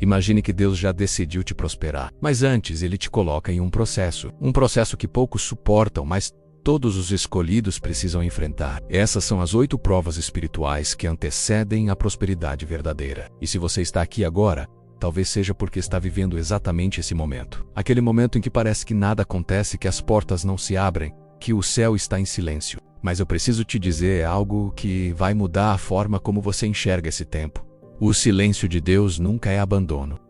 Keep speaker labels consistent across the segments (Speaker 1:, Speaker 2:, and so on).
Speaker 1: Imagine que Deus já decidiu te prosperar, mas antes Ele te coloca em um processo que poucos suportam, mas todos os escolhidos precisam enfrentar. Essas são as 8 provas espirituais que antecedem a prosperidade verdadeira. E se você está aqui agora, talvez seja porque está vivendo exatamente esse momento. Aquele momento em que parece que nada acontece, que as portas não se abrem, que o céu está em silêncio. Mas eu preciso te dizer algo que vai mudar a forma como você enxerga esse tempo. O silêncio de Deus nunca é abandono.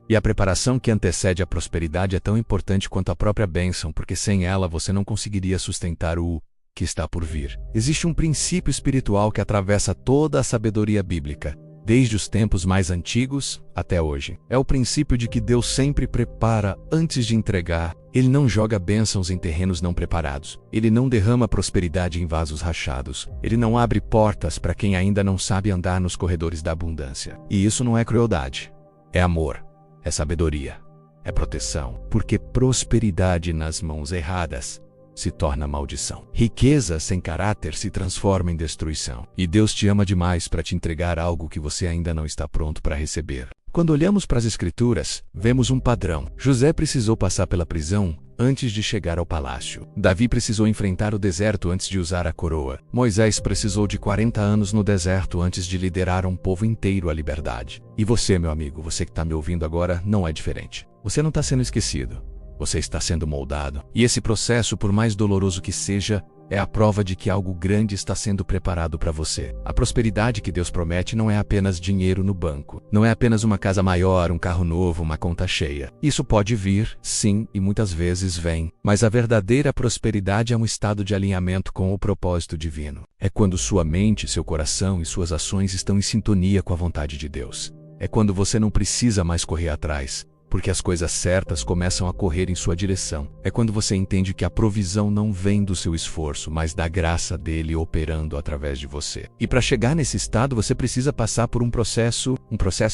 Speaker 1: E a preparação que antecede a prosperidade é tão importante quanto a própria bênção, porque sem ela você não conseguiria sustentar o que está por vir. Existe um princípio espiritual que atravessa toda a sabedoria bíblica, desde os tempos mais antigos até hoje. É o princípio de que Deus sempre prepara antes de entregar. Ele não joga bênçãos em terrenos não preparados. Ele não derrama prosperidade em vasos rachados. Ele não abre portas para quem ainda não sabe andar nos corredores da abundância. E isso não é crueldade. É amor. É sabedoria. É proteção. Porque prosperidade nas mãos erradas se torna maldição. Riqueza sem caráter se transforma em destruição. E Deus te ama demais para te entregar algo que você ainda não está pronto para receber. Quando olhamos para as Escrituras, vemos um padrão. José precisou passar pela prisão antes de chegar ao palácio. Davi precisou enfrentar o deserto antes de usar a coroa. Moisés precisou de 40 anos no deserto antes de liderar um povo inteiro à liberdade. E você, meu amigo, você que está me ouvindo agora, não é diferente. Você não está sendo esquecido. Você está sendo moldado. E esse processo, por mais doloroso que seja, é a prova de que algo grande está sendo preparado para você. A prosperidade que Deus promete não é apenas dinheiro no banco. Não é apenas uma casa maior, um carro novo, uma conta cheia. Isso pode vir, sim, e muitas vezes vem. Mas a verdadeira prosperidade é um estado de alinhamento com o propósito divino. É quando sua mente, seu coração e suas ações estão em sintonia com a vontade de Deus. É quando você não precisa mais correr atrás, porque as coisas certas começam a correr em sua direção. É quando você entende que a provisão não vem do seu esforço, mas da graça dele operando através de você. E para chegar nesse estado, você precisa passar por um processo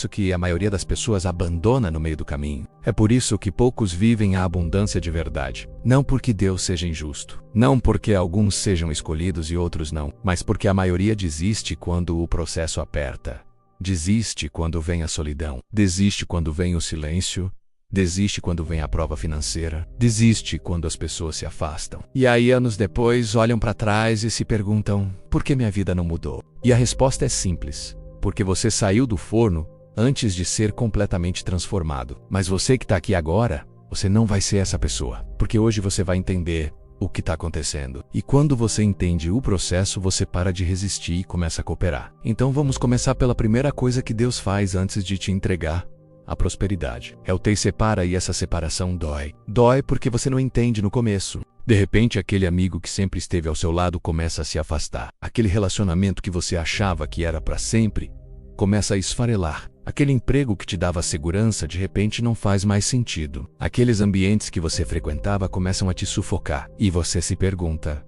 Speaker 1: que a maioria das pessoas abandona no meio do caminho. É por isso que poucos vivem a abundância de verdade. Não porque Deus seja injusto. Não porque alguns sejam escolhidos e outros não, mas porque a maioria desiste quando o processo aperta. Desiste quando vem a solidão. Desiste quando vem o silêncio. Desiste quando vem a prova financeira. Desiste quando as pessoas se afastam. E aí, anos depois, olham para trás e se perguntam: por que minha vida não mudou? E a resposta é simples: porque você saiu do forno antes de ser completamente transformado. Mas você que está aqui agora, você não vai ser essa pessoa. Porque hoje você vai entender o que está acontecendo. E quando você entende o processo, você para de resistir e começa a cooperar. Então vamos começar pela primeira coisa que Deus faz antes de te entregar: a prosperidade. É o te separa, e essa separação dói. Dói porque você não entende no começo. De repente, aquele amigo que sempre esteve ao seu lado começa a se afastar. Aquele relacionamento que você achava que era para sempre começa a esfarelar. Aquele emprego que te dava segurança de repente não faz mais sentido. Aqueles ambientes que você frequentava começam a te sufocar. E você se pergunta: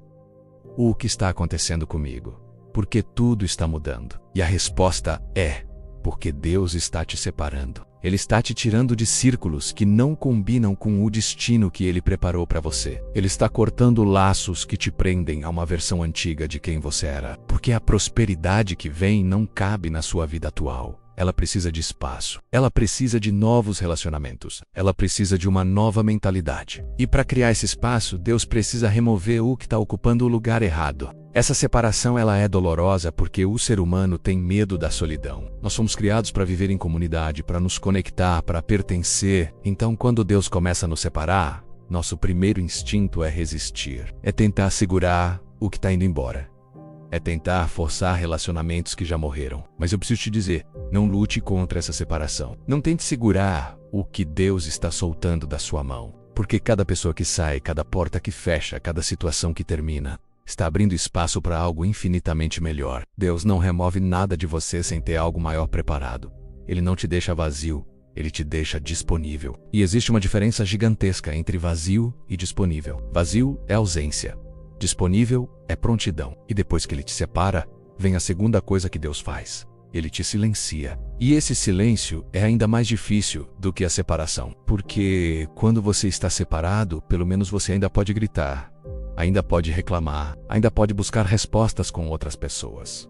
Speaker 1: o que está acontecendo comigo? Por que tudo está mudando? E a resposta é: porque Deus está te separando. Ele está te tirando de círculos que não combinam com o destino que Ele preparou para você. Ele está cortando laços que te prendem a uma versão antiga de quem você era. Porque a prosperidade que vem não cabe na sua vida atual. Ela precisa de espaço. Ela precisa de novos relacionamentos. Ela precisa de uma nova mentalidade. E para criar esse espaço, Deus precisa remover o que está ocupando o lugar errado. Essa separação ela é dolorosa porque o ser humano tem medo da solidão. Nós fomos criados para viver em comunidade, para nos conectar, para pertencer. Então, quando Deus começa a nos separar, nosso primeiro instinto é resistir. É tentar segurar o que está indo embora. É tentar forçar relacionamentos que já morreram. Mas eu preciso te dizer, não lute contra essa separação. Não tente segurar o que Deus está soltando da sua mão. Porque cada pessoa que sai, cada porta que fecha, cada situação que termina, está abrindo espaço para algo infinitamente melhor. Deus não remove nada de você sem ter algo maior preparado. Ele não te deixa vazio, Ele te deixa disponível. E existe uma diferença gigantesca entre vazio e disponível. Vazio é ausência. Disponível é prontidão. E depois que Ele te separa, vem a segunda coisa que Deus faz: Ele te silencia. E esse silêncio é ainda mais difícil do que a separação. Porque quando você está separado, pelo menos você ainda pode gritar, ainda pode reclamar, ainda pode buscar respostas com outras pessoas.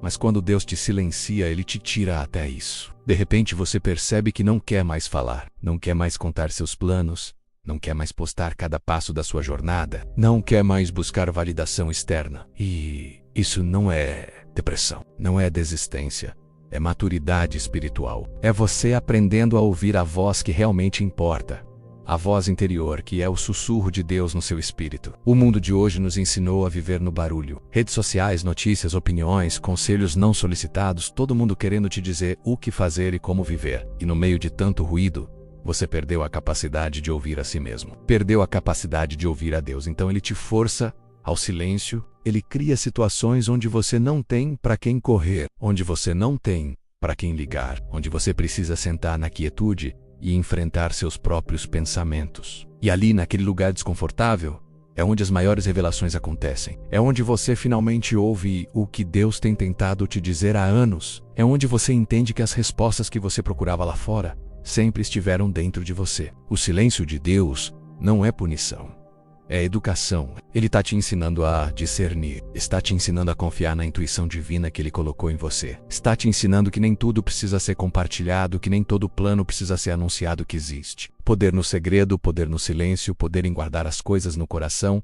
Speaker 1: Mas quando Deus te silencia, Ele te tira até isso. De repente você percebe que não quer mais falar, não quer mais contar seus planos, não quer mais postar cada passo da sua jornada, não quer mais buscar validação externa. E isso não é depressão, não é desistência. É maturidade espiritual. É você aprendendo a ouvir a voz que realmente importa. A voz interior, que é o sussurro de Deus no seu espírito. O mundo de hoje nos ensinou a viver no barulho. Redes sociais, notícias, opiniões, conselhos não solicitados, todo mundo querendo te dizer o que fazer e como viver. E no meio de tanto ruído, você perdeu a capacidade de ouvir a si mesmo. Perdeu a capacidade de ouvir a Deus. Então Ele te força ao silêncio. Ele cria situações onde você não tem para quem correr, onde você não tem para quem ligar, onde você precisa sentar na quietude e enfrentar seus próprios pensamentos. E ali, naquele lugar desconfortável, é onde as maiores revelações acontecem. É onde você finalmente ouve o que Deus tem tentado te dizer há anos. É onde você entende que as respostas que você procurava lá fora sempre estiveram dentro de você. O silêncio de Deus não é punição. É educação. Ele está te ensinando a discernir. Está te ensinando a confiar na intuição divina que Ele colocou em você. Está te ensinando que nem tudo precisa ser compartilhado, que nem todo plano precisa ser anunciado que existe. Poder no segredo, poder no silêncio, poder em guardar as coisas no coração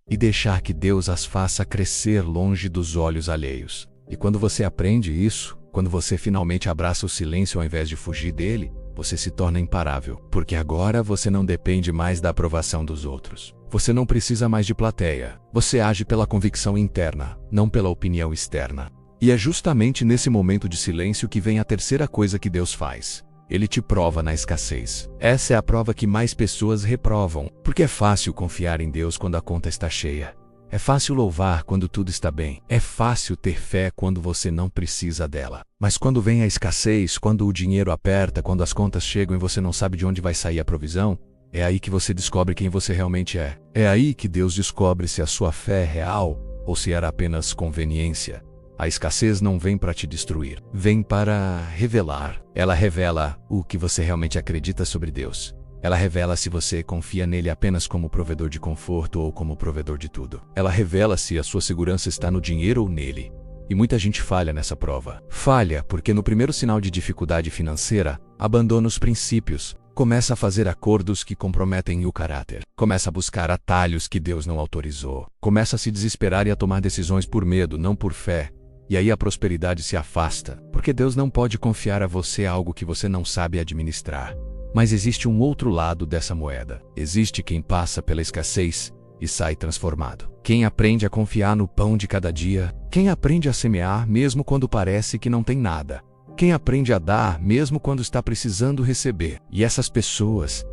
Speaker 1: e deixar que Deus as faça crescer longe dos olhos alheios. E quando você aprende isso, quando você finalmente abraça o silêncio ao invés de fugir dele, você se torna imparável, porque agora você não depende mais da aprovação dos outros. Você não precisa mais de plateia. Você age pela convicção interna, não pela opinião externa. E é justamente nesse momento de silêncio que vem a terceira coisa que Deus faz. Ele te prova na escassez. Essa é a prova que mais pessoas reprovam, porque é fácil confiar em Deus quando a conta está cheia. É fácil louvar quando tudo está bem. É fácil ter fé quando você não precisa dela. Mas quando vem a escassez, quando o dinheiro aperta, quando as contas chegam e você não sabe de onde vai sair a provisão, é aí que você descobre quem você realmente é. É aí que Deus descobre se a sua fé é real ou se era apenas conveniência. A escassez não vem para te destruir, vem para revelar. Ela revela o que você realmente acredita sobre Deus. Ela revela se você confia nele apenas como provedor de conforto ou como provedor de tudo. Ela revela se a sua segurança está no dinheiro ou nele. E muita gente falha nessa prova. Falha porque no primeiro sinal de dificuldade financeira, abandona os princípios, começa a fazer acordos que comprometem o caráter, começa a buscar atalhos que Deus não autorizou, começa a se desesperar e a tomar decisões por medo, não por fé. E aí a prosperidade se afasta, porque Deus não pode confiar a você algo que você não sabe administrar. Mas existe um outro lado dessa moeda. Existe quem passa pela escassez e sai transformado. Quem aprende a confiar no pão de cada dia. Quem aprende a semear mesmo quando parece que não tem nada. Quem aprende a dar mesmo quando está precisando receber. E essas pessoas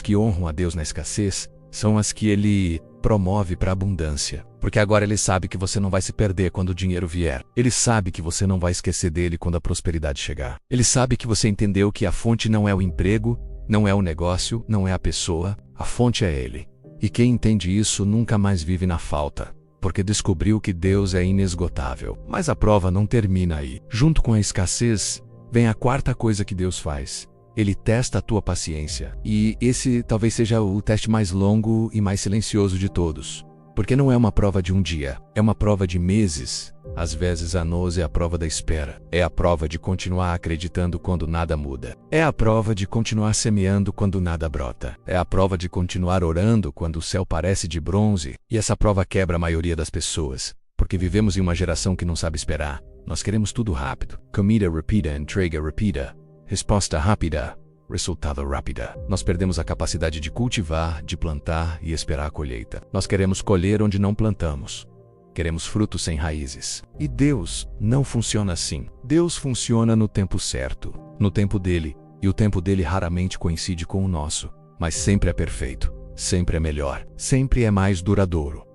Speaker 1: que honram a Deus na escassez, são as que Ele promove para a abundância. Porque agora Ele sabe que você não vai se perder quando o dinheiro vier. Ele sabe que você não vai esquecer dele quando a prosperidade chegar. Ele sabe que você entendeu que a fonte não é o emprego, não é o negócio, não é a pessoa, a fonte é Ele. E quem entende isso nunca mais vive na falta, porque descobriu que Deus é inesgotável. Mas a prova não termina aí. Junto com a escassez, vem a quarta coisa que Deus faz. Ele testa a tua paciência. E esse talvez seja o teste mais longo e mais silencioso de todos. Porque não é uma prova de um dia, é uma prova de meses. Às vezes anos é a prova da espera. É a prova de continuar acreditando quando nada muda. É a prova de continuar semeando quando nada brota. É a prova de continuar orando quando o céu parece de bronze. E essa prova quebra a maioria das pessoas. Porque vivemos em uma geração que não sabe esperar. Nós queremos tudo rápido. Comida rápida, entrega rápida. Resposta rápida, resultado rápida. Nós perdemos a capacidade de cultivar, de plantar e esperar a colheita. Nós queremos colher onde não plantamos. Queremos frutos sem raízes. E Deus não funciona assim. Deus funciona no tempo certo, no tempo dele. E o tempo dele raramente coincide com o nosso. Mas sempre é perfeito, sempre é melhor, sempre é mais duradouro.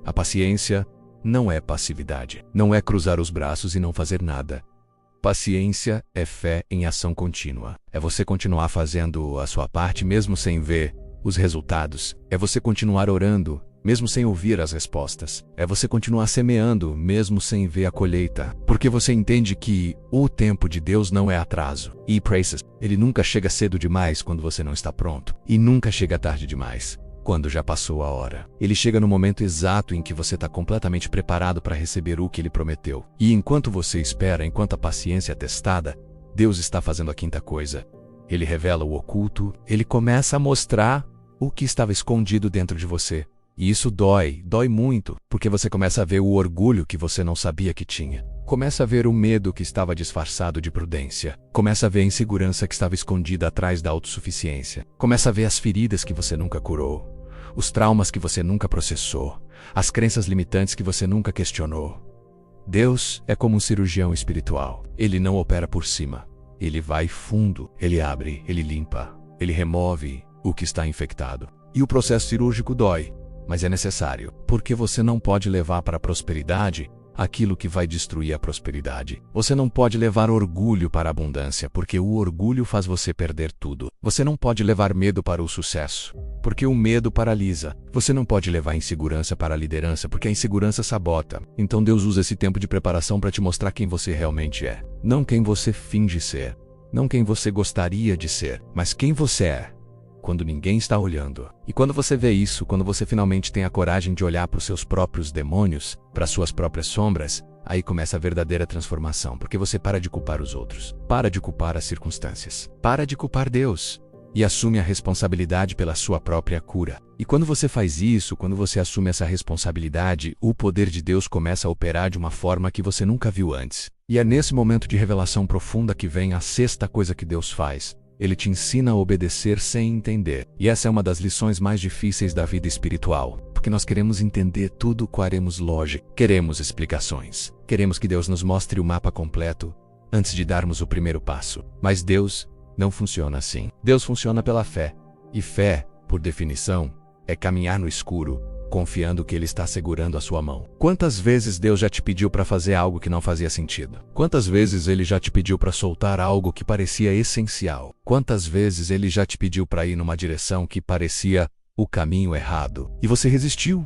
Speaker 1: A paciência não é passividade. Não é cruzar os braços e não fazer nada. Paciência é fé em ação contínua. É você continuar fazendo a sua parte mesmo sem ver os resultados. É você continuar orando mesmo sem ouvir as respostas. É você continuar semeando mesmo sem ver a colheita. Porque você entende que o tempo de Deus não é atraso. E praises, ele nunca chega cedo demais quando você não está pronto. E nunca chega tarde demais quando já passou a hora. Ele chega no momento exato em que você está completamente preparado para receber o que ele prometeu. E enquanto você espera, enquanto a paciência é testada, Deus está fazendo a quinta coisa. Ele revela o oculto, ele começa a mostrar o que estava escondido dentro de você. E isso dói muito, porque você começa a ver o orgulho que você não sabia que tinha. Começa a ver o medo que estava disfarçado de prudência. Começa a ver a insegurança que estava escondida atrás da autossuficiência. Começa a ver as feridas que você nunca curou, os traumas que você nunca processou, as crenças limitantes que você nunca questionou. Deus é como um cirurgião espiritual. Ele não opera por cima. Ele vai fundo, ele abre, ele limpa, ele remove o que está infectado. E o processo cirúrgico dói, mas é necessário, porque você não pode levar para a prosperidade aquilo que vai destruir a prosperidade. Você não pode levar orgulho para a abundância, porque o orgulho faz você perder tudo. Você não pode levar medo para o sucesso, porque o medo paralisa. Você não pode levar insegurança para a liderança, porque a insegurança sabota. Então Deus usa esse tempo de preparação para te mostrar quem você realmente é. Não quem você finge ser, não quem você gostaria de ser, mas quem você é quando ninguém está olhando. E quando você vê isso, quando você finalmente tem a coragem de olhar para os seus próprios demônios, para as suas próprias sombras, aí começa a verdadeira transformação, porque você para de culpar os outros, para de culpar as circunstâncias, para de culpar Deus e assume a responsabilidade pela sua própria cura. E quando você faz isso, quando você assume essa responsabilidade, o poder de Deus começa a operar de uma forma que você nunca viu antes. E é nesse momento de revelação profunda que vem a sexta coisa que Deus faz. Ele te ensina a obedecer sem entender. E essa é uma das lições mais difíceis da vida espiritual. Porque nós queremos entender tudo, queremos lógica, queremos explicações. Queremos que Deus nos mostre o mapa completo antes de darmos o primeiro passo. Mas Deus não funciona assim. Deus funciona pela fé. E fé, por definição, é caminhar no escuro, confiando que Ele está segurando a sua mão. Quantas vezes Deus já te pediu para fazer algo que não fazia sentido? Quantas vezes Ele já te pediu para soltar algo que parecia essencial? Quantas vezes Ele já te pediu para ir numa direção que parecia o caminho errado? E você resistiu?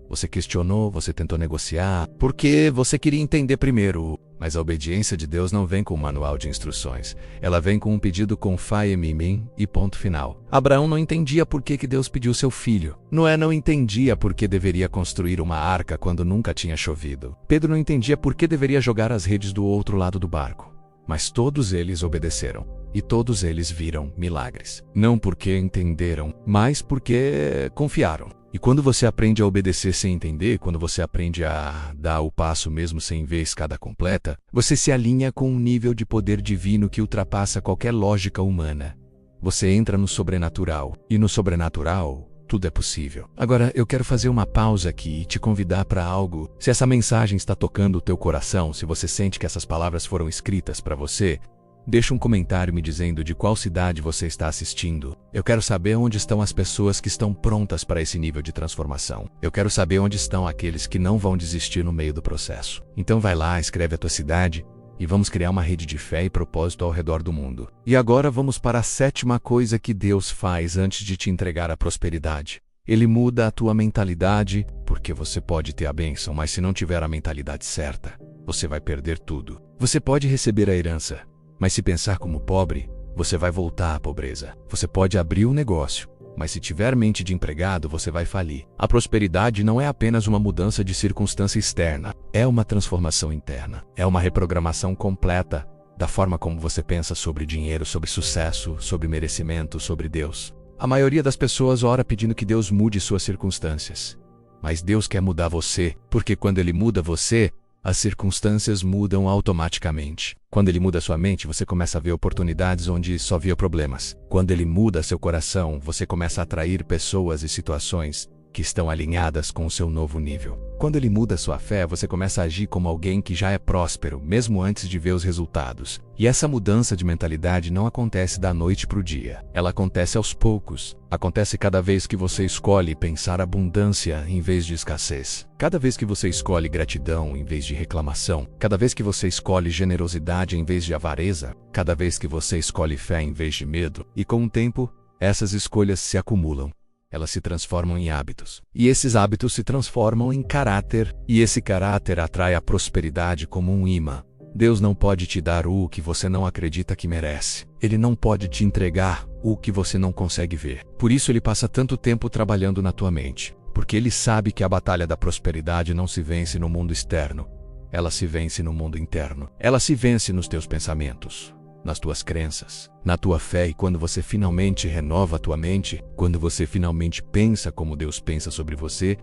Speaker 1: Você questionou, você tentou negociar, porque você queria entender primeiro. Mas a obediência de Deus não vem com um manual de instruções. Ela vem com um pedido confia em mim e ponto final. Abraão não entendia por que Deus pediu seu filho. Noé não entendia por que deveria construir uma arca quando nunca tinha chovido. Pedro não entendia por que deveria jogar as redes do outro lado do barco. Mas todos eles obedeceram. E todos eles viram milagres. Não porque entenderam, mas porque confiaram. E quando você aprende a obedecer sem entender, quando você aprende a dar o passo mesmo sem ver a escada completa, você se alinha com um nível de poder divino que ultrapassa qualquer lógica humana. Você entra no sobrenatural. E no sobrenatural, tudo é possível. Agora, eu quero fazer uma pausa aqui e te convidar para algo. Se essa mensagem está tocando o teu coração, se você sente que essas palavras foram escritas para você, deixa um comentário me dizendo de qual cidade você está assistindo. Eu quero saber onde estão as pessoas que estão prontas para esse nível de transformação. Eu quero saber onde estão aqueles que não vão desistir no meio do processo. Então vai lá, escreve a tua cidade e vamos criar uma rede de fé e propósito ao redor do mundo. E agora vamos para a sétima coisa que Deus faz antes de te entregar a prosperidade. Ele muda a tua mentalidade, porque você pode ter a bênção, mas se não tiver a mentalidade certa, você vai perder tudo. Você pode receber a herança, mas se pensar como pobre, você vai voltar à pobreza. Você pode abrir um negócio, mas se tiver mente de empregado, você vai falir. A prosperidade não é apenas uma mudança de circunstância externa, é uma transformação interna. É uma reprogramação completa da forma como você pensa sobre dinheiro, sobre sucesso, sobre merecimento, sobre Deus. A maioria das pessoas ora pedindo que Deus mude suas circunstâncias. Mas Deus quer mudar você, porque quando Ele muda você, as circunstâncias mudam automaticamente. Quando Ele muda sua mente, você começa a ver oportunidades onde só via problemas. Quando Ele muda seu coração, você começa a atrair pessoas e situações que estão alinhadas com o seu novo nível. Quando Ele muda sua fé, você começa a agir como alguém que já é próspero, mesmo antes de ver os resultados. E essa mudança de mentalidade não acontece da noite para o dia. Ela acontece aos poucos. Acontece cada vez que você escolhe pensar abundância em vez de escassez. Cada vez que você escolhe gratidão em vez de reclamação. Cada vez que você escolhe generosidade em vez de avareza. Cada vez que você escolhe fé em vez de medo. E com o tempo, essas escolhas se acumulam. Elas se transformam em hábitos. E esses hábitos se transformam em caráter. E esse caráter atrai a prosperidade como um imã. Deus não pode te dar o que você não acredita que merece. Ele não pode te entregar o que você não consegue ver. Por isso ele passa tanto tempo trabalhando na tua mente. Porque ele sabe que a batalha da prosperidade não se vence no mundo externo. Ela se vence no mundo interno. Ela se vence nos teus pensamentos, nas tuas crenças, na tua fé. E quando você finalmente renova a tua mente, quando você finalmente pensa como Deus pensa sobre você,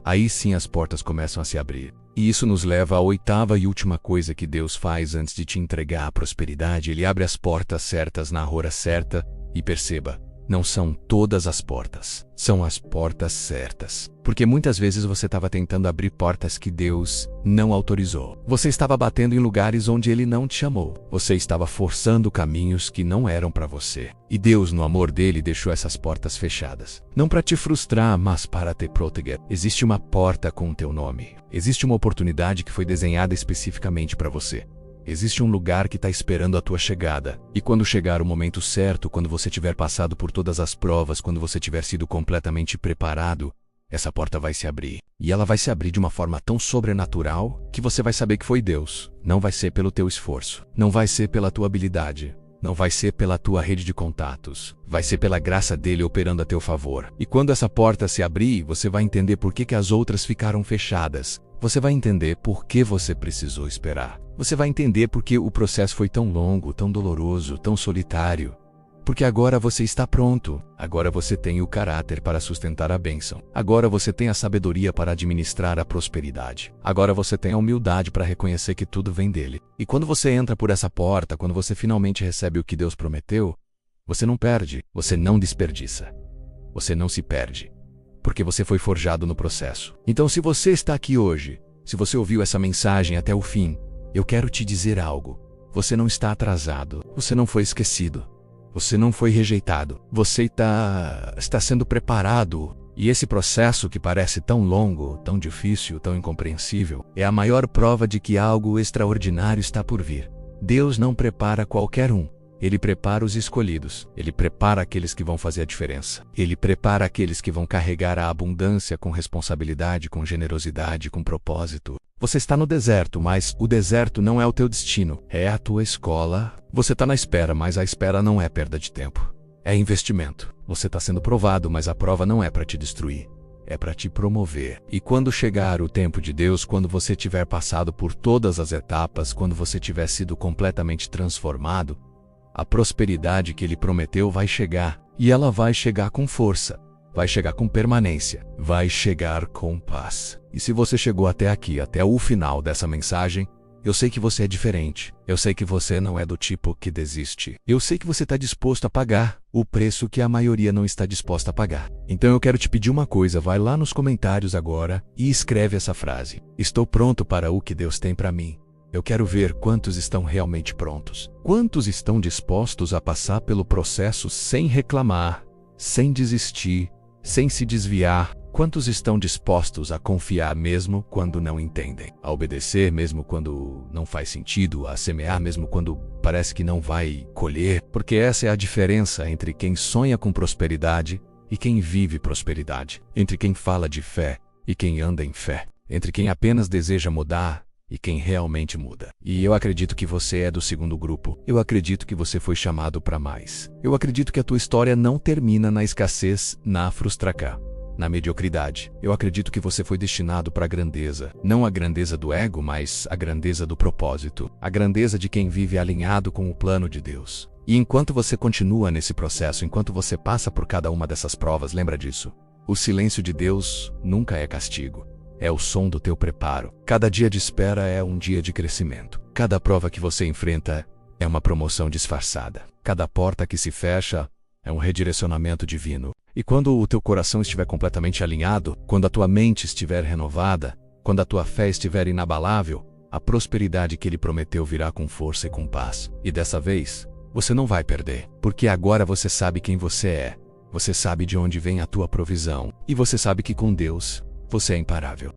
Speaker 1: aí sim as portas começam a se abrir. E isso nos leva à oitava e última coisa que Deus faz antes de te entregar a prosperidade. Ele abre as portas certas na hora certa. E perceba, não são todas as portas, são as portas certas. Porque muitas vezes você estava tentando abrir portas que Deus não autorizou. Você estava batendo em lugares onde Ele não te chamou. Você estava forçando caminhos que não eram para você. E Deus, no amor dele, deixou essas portas fechadas. Não para te frustrar, mas para te proteger. Existe uma porta com o teu nome. Existe uma oportunidade que foi desenhada especificamente para você. Existe um lugar que está esperando a tua chegada. E quando chegar o momento certo, quando você tiver passado por todas as provas, quando você tiver sido completamente preparado, essa porta vai se abrir. E ela vai se abrir de uma forma tão sobrenatural que você vai saber que foi Deus. Não vai ser pelo teu esforço. Não vai ser pela tua habilidade. Não vai ser pela tua rede de contatos. Vai ser pela graça dele operando a teu favor. E quando essa porta se abrir, você vai entender por que as outras ficaram fechadas. Você vai entender por que você precisou esperar. Você vai entender por que o processo foi tão longo, tão doloroso, tão solitário. Porque agora você está pronto. Agora você tem o caráter para sustentar a bênção. Agora você tem a sabedoria para administrar a prosperidade. Agora você tem a humildade para reconhecer que tudo vem dele. E quando você entra por essa porta, quando você finalmente recebe o que Deus prometeu, você não perde, você não desperdiça. Você não se perde. Porque você foi forjado no processo. Então, se você está aqui hoje, se você ouviu essa mensagem até o fim, eu quero te dizer algo. Você não está atrasado. Você não foi esquecido. Você não foi rejeitado. Você está sendo preparado. E esse processo que parece tão longo, tão difícil, tão incompreensível, é a maior prova de que algo extraordinário está por vir. Deus não prepara qualquer um. Ele prepara os escolhidos. Ele prepara aqueles que vão fazer a diferença. Ele prepara aqueles que vão carregar a abundância com responsabilidade, com generosidade, com propósito. Você está no deserto, mas o deserto não é o teu destino. É a tua escola. Você está na espera, mas a espera não é perda de tempo. É investimento. Você está sendo provado, mas a prova não é para te destruir. É para te promover. E quando chegar o tempo de Deus, quando você tiver passado por todas as etapas, quando você tiver sido completamente transformado, a prosperidade que Ele prometeu vai chegar, e ela vai chegar com força, vai chegar com permanência, vai chegar com paz. E se você chegou até aqui, até o final dessa mensagem, eu sei que você é diferente, eu sei que você não é do tipo que desiste, eu sei que você está disposto a pagar o preço que a maioria não está disposta a pagar. Então eu quero te pedir uma coisa, vai lá nos comentários agora e escreve essa frase: estou pronto para o que Deus tem para mim. Eu quero ver quantos estão realmente prontos. Quantos estão dispostos a passar pelo processo sem reclamar, sem desistir, sem se desviar. Quantos estão dispostos a confiar mesmo quando não entendem? A obedecer mesmo quando não faz sentido, a semear mesmo quando parece que não vai colher? Porque essa é a diferença entre quem sonha com prosperidade e quem vive prosperidade. Entre quem fala de fé e quem anda em fé. Entre quem apenas deseja mudar e quem realmente muda. E eu acredito que você é do segundo grupo. Eu acredito que você foi chamado para mais. Eu acredito que a tua história não termina na escassez, na frustração, na mediocridade. Eu acredito que você foi destinado para a grandeza. Não a grandeza do ego, mas a grandeza do propósito. A grandeza de quem vive alinhado com o plano de Deus. E enquanto você continua nesse processo, enquanto você passa por cada uma dessas provas, lembra disso. O silêncio de Deus nunca é castigo. É o som do teu preparo. Cada dia de espera é um dia de crescimento. Cada prova que você enfrenta é uma promoção disfarçada. Cada porta que se fecha é um redirecionamento divino. E quando o teu coração estiver completamente alinhado, quando a tua mente estiver renovada, quando a tua fé estiver inabalável, a prosperidade que Ele prometeu virá com força e com paz. E dessa vez, você não vai perder, porque agora você sabe quem você é. Você sabe de onde vem a tua provisão. E você sabe que com Deus, você é imparável.